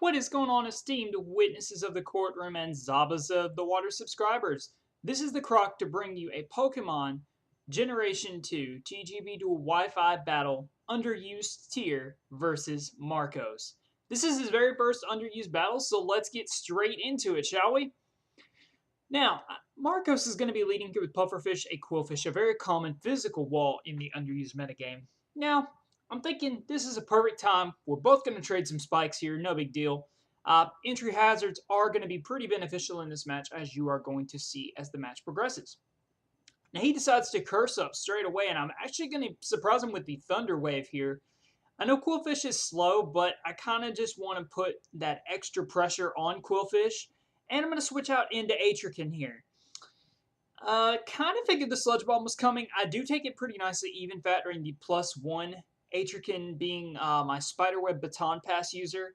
What is going on, esteemed witnesses of the courtroom and Zabas of the water subscribers? This is the Croc to bring you a Pokemon Generation 2 TGB Dual Wi-Fi battle underused tier versus Marcos. This is his very first underused battle, so let's get straight into it, shall we? Now, Marcos is going to be leading with Pufferfish, a Quillfish, a very common physical wall in the underused metagame. Now, I'm thinking this is a perfect time. We're both going to trade some spikes here, no big deal. Entry hazards are going to be pretty beneficial in this match, as you are going to see as the match progresses. Now, he decides to curse up straight away, and I'm actually going to surprise him with the Thunder Wave here. I know Quillfish is slow, but I kind of just want to put that extra pressure on Quillfish. And I'm going to switch out into Atrican here. Kind of figured the Sludge Bomb was coming. I do take it pretty nicely, even factoring the +1. Atrican being my Spiderweb Baton Pass user.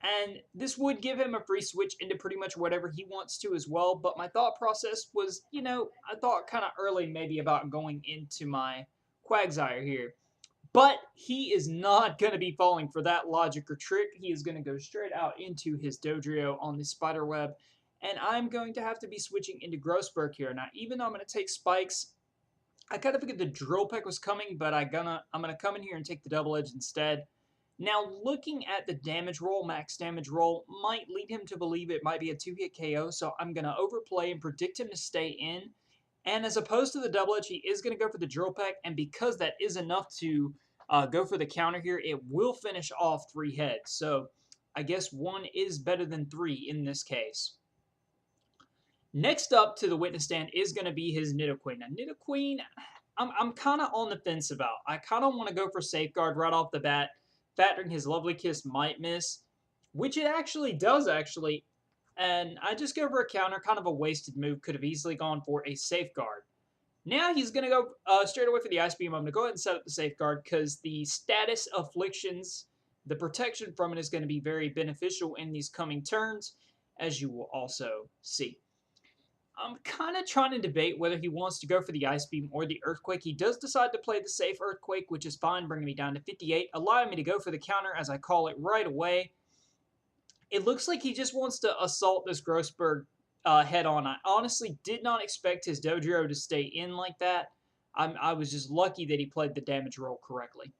And this would give him a free switch into pretty much whatever he wants to as well. But my thought process was, I thought kind of early maybe about going into my Quagsire here. But he is not going to be falling for that logic or trick. He is going to go straight out into his Dodrio on the Spiderweb. And I'm going to have to be switching into Grossberg here. Now, even though I'm going to take Spikes, I kind of figured the Drill Peck was coming, but I'm going to come in here and take the Double Edge instead. Now, looking at the damage roll, max damage roll, might lead him to believe it might be a 2-hit KO. So I'm going to overplay and predict him to stay in. And as opposed to the Double Edge, he is going to go for the Drill Peck. And because that is enough to go for the counter here, it will finish off 3 heads. So I guess 1 is better than 3 in this case. Next up to the witness stand is going to be his Nidoqueen. Now, Nidoqueen, I'm kind of on the fence about. I kind of want to go for Safeguard right off the bat, factoring his Lovely Kiss might miss, which it actually does, actually. And I just go for a counter, kind of a wasted move. Could have easily gone for a Safeguard. Now he's going to go straight away for the Ice Beam. I'm going to go ahead and set up the Safeguard because the status afflictions, the protection from it is going to be very beneficial in these coming turns, as you will also see. I'm kind of trying to debate whether he wants to go for the Ice Beam or the Earthquake. He does decide to play the safe Earthquake, which is fine, bringing me down to 58, allowing me to go for the counter as I call it right away. It looks like he just wants to assault this Grossberg head on. I honestly did not expect his Dodrio to stay in like that. I was just lucky that he played the damage roll correctly.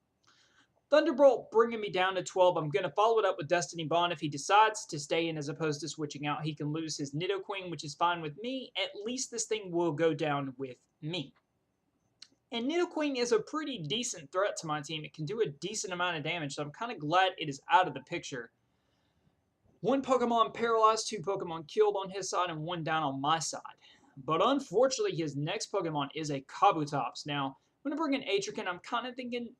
Thunderbolt bringing me down to 12. I'm going to follow it up with Destiny Bond. If he decides to stay in as opposed to switching out, he can lose his Nidoqueen, which is fine with me. At least this thing will go down with me. And Nidoqueen is a pretty decent threat to my team. It can do a decent amount of damage, so I'm kind of glad it is out of the picture. 1 Pokemon paralyzed, 2 Pokemon killed on his side, and 1 down on my side. But unfortunately, his next Pokemon is a Kabutops. Now, I'm going to bring in Atrican. I'm kind of thinking,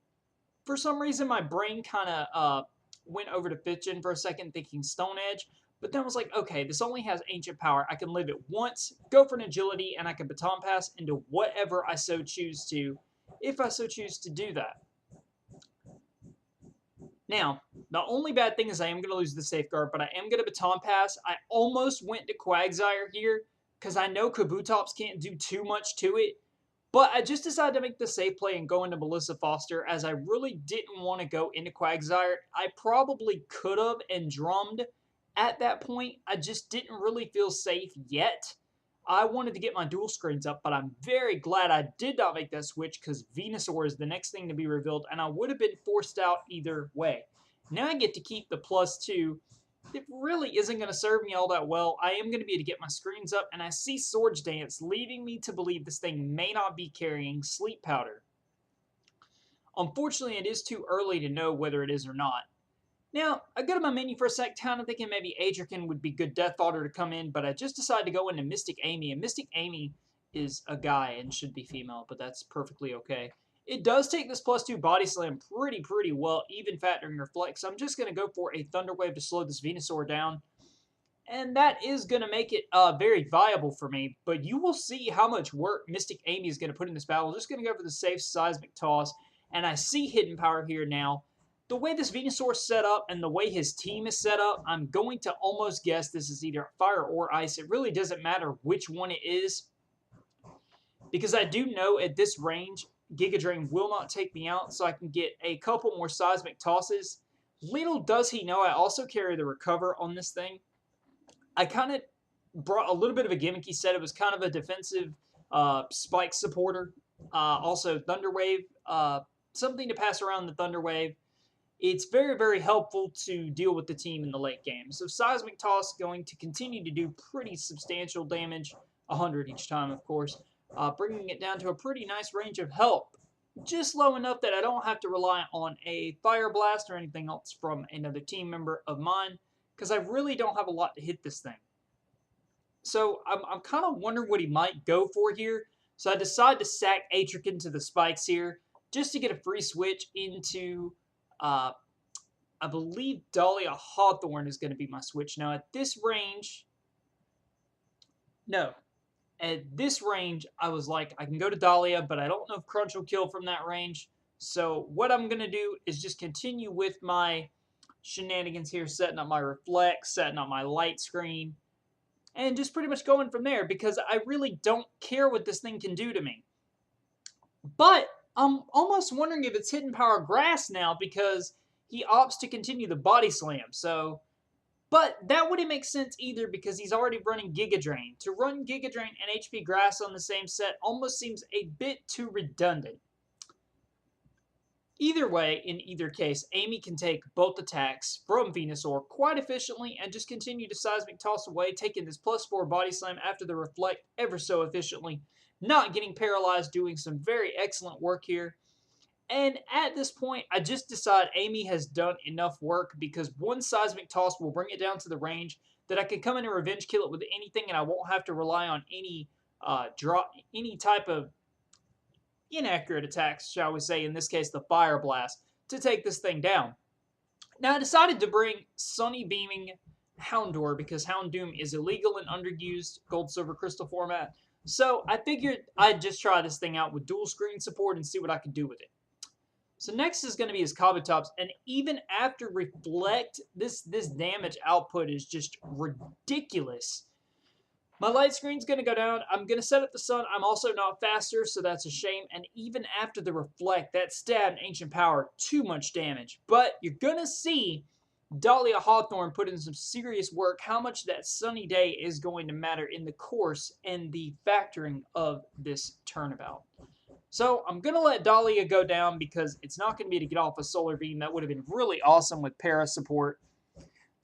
for some reason, my brain kind of went over to 5th Gen for a second, thinking Stone Edge. But then I was like, okay, this only has Ancient Power. I can live it once, go for an Agility, and I can Baton Pass into whatever I so choose to, if I so choose to do that. Now, the only bad thing is I am going to lose the Safeguard, but I am going to Baton Pass. I almost went to Quagsire here, because I know Kabutops can't do too much to it. But I just decided to make the safe play and go into Melissa Foster, as I really didn't want to go into Quagsire. I probably could have and drummed at that point. I just didn't really feel safe yet. I wanted to get my dual screens up, but I'm very glad I did not make that switch because Venusaur is the next thing to be revealed, and I would have been forced out either way. Now I get to keep the +2. It really isn't going to serve me all that well. I am going to be able to get my screens up, and I see Swords Dance, leading me to believe this thing may not be carrying Sleep Powder. Unfortunately, it is too early to know whether it is or not. Now, I go to my menu for a sec, kind of thinking maybe Atrican would be good death fodder to come in, but I just decided to go into Mystic Amy, and Mystic Amy is a guy and should be female, but that's perfectly okay. It does take this +2 Body Slam pretty well, even factoring Reflect, so I'm just going to go for a Thunder Wave to slow this Venusaur down, and that is going to make it very viable for me, but you will see how much work Mystic Amy is going to put in this battle. I'm just going to go for the safe Seismic Toss, and I see Hidden Power here now. The way this Venusaur is set up and the way his team is set up, I'm going to almost guess this is either fire or ice. It really doesn't matter which one it is, because I do know at this range, Giga Drain will not take me out, so I can get a couple more Seismic Tosses. Little does he know, I also carry the Recover on this thing. I kind of brought a little bit of a gimmick. He said it was kind of a defensive spike supporter. Also, Thunder Wave, something to pass around the Thunder Wave. It's very, very helpful to deal with the team in the late game. So Seismic Toss going to continue to do pretty substantial damage, 100 each time, of course, bringing it down to a pretty nice range of help. Just low enough that I don't have to rely on a Fire Blast or anything else from another team member of mine, because I really don't have a lot to hit this thing. So I'm kind of wondering what he might go for here. So I decide to sack Atrican to the spikes here, just to get a free switch into, I believe Dahlia Hawthorne is going to be my switch. Now at this range, I was like, I can go to Dahlia, but I don't know if Crunch will kill from that range. So what I'm going to do is just continue with my shenanigans here, setting up my Reflect, setting up my light screen, and just pretty much going from there, because I really don't care what this thing can do to me. But I'm almost wondering if it's Hidden Power Grass now, because he opts to continue the Body Slam. So, but that wouldn't make sense either, because he's already running Giga Drain. To run Giga Drain and HP Grass on the same set almost seems a bit too redundant. Either way, in either case, Amy can take both attacks from Venusaur quite efficiently and just continue to Seismic Toss away, taking this +4 Body Slam after the Reflect ever so efficiently, not getting paralyzed, doing some very excellent work here. And at this point, I just decide Amy has done enough work, because one Seismic Toss will bring it down to the range that I can come in and revenge kill it with anything, and I won't have to rely on any type of inaccurate attacks, shall we say, in this case the Fire Blast, to take this thing down. Now I decided to bring Sunny Beaming Houndour, because Houndoom is illegal in underused Gold Silver Crystal format. So I figured I'd just try this thing out with dual screen support and see what I could do with it. So next is going to be his Kabutops, and even after Reflect, this damage output is just ridiculous. My light screen's going to go down. I'm going to set up the Sun. I'm also not faster, so that's a shame. And even after the Reflect, that stab Ancient Power, too much damage. But you're going to see Dahlia Hawthorne put in some serious work, how much that Sunny Day is going to matter in the course and the factoring of this turnabout. So I'm going to let Dahlia go down, because it's not going to be to get off a Solar Beam. That would have been really awesome with para support.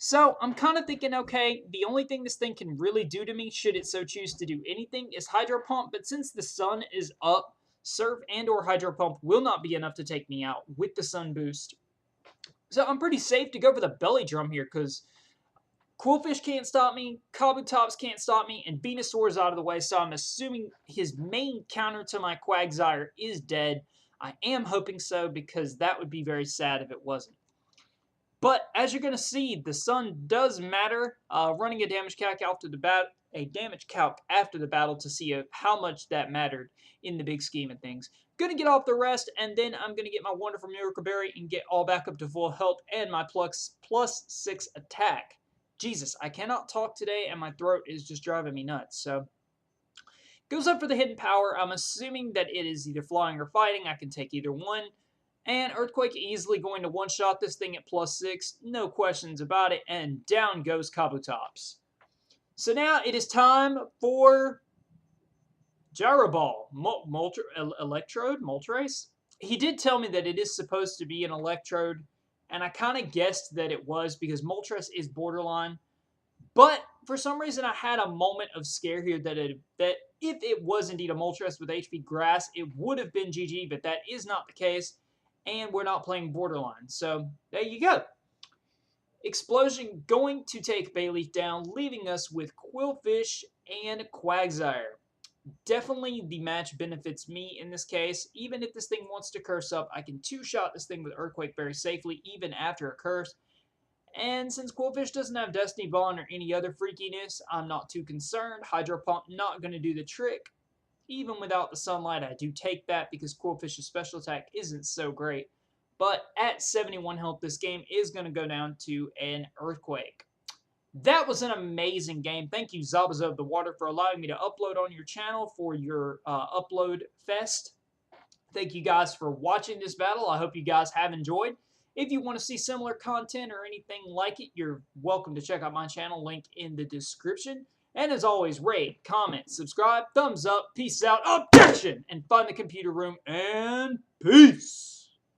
So I'm kind of thinking, okay, the only thing this thing can really do to me, should it so choose to do anything, is Hydro Pump. But since the Sun is up, Surf and or Hydro Pump will not be enough to take me out with the Sun boost. So I'm pretty safe to go for the Belly Drum here, because Quillfish can't stop me, Kabutops can't stop me, and Venusaur is out of the way, so I'm assuming his main counter to my Quagsire is dead. I am hoping so, because that would be very sad if it wasn't. But as you're going to see, the Sun does matter. Running a damage calc after the battle to see how much that mattered in the big scheme of things. Going to get off the rest, and then I'm going to get my wonderful Miracle Berry and get all back up to full health and my +6 attack. Jesus, I cannot talk today, and my throat is just driving me nuts. So, goes up for the Hidden Power. I'm assuming that it is either flying or fighting. I can take either one. And Earthquake easily going to one-shot this thing at +6. No questions about it. And down goes Kabutops. So now it is time for Gyro Ball. Electrode? Moltres? He did tell me that it is supposed to be an Electrode. And I kind of guessed that it was, because Moltres is borderline. But for some reason, I had a moment of scare here that if it was indeed a Moltres with HP Grass, it would have been GG. But that is not the case. And we're not playing borderline. So there you go. Explosion going to take Bayleaf down, leaving us with Quillfish and Quagsire. Definitely the match benefits me in this case. Even if this thing wants to curse up, I can two-shot this thing with Earthquake very safely, even after a curse. And since Quillfish doesn't have Destiny Bond or any other freakiness, I'm not too concerned. Hydro Pump not going to do the trick. Even without the Sunlight, I do take that, because Quillfish's special attack isn't so great. But at 71 health, this game is going to go down to an Earthquake. That was an amazing game. Thank you, Zabaza of the Water, for allowing me to upload on your channel for your upload fest. Thank you guys for watching this battle. I hope you guys have enjoyed. If you want to see similar content or anything like it, you're welcome to check out my channel, link in the description. And as always, rate, comment, subscribe, thumbs up, peace out, objection, and find the computer room, and peace!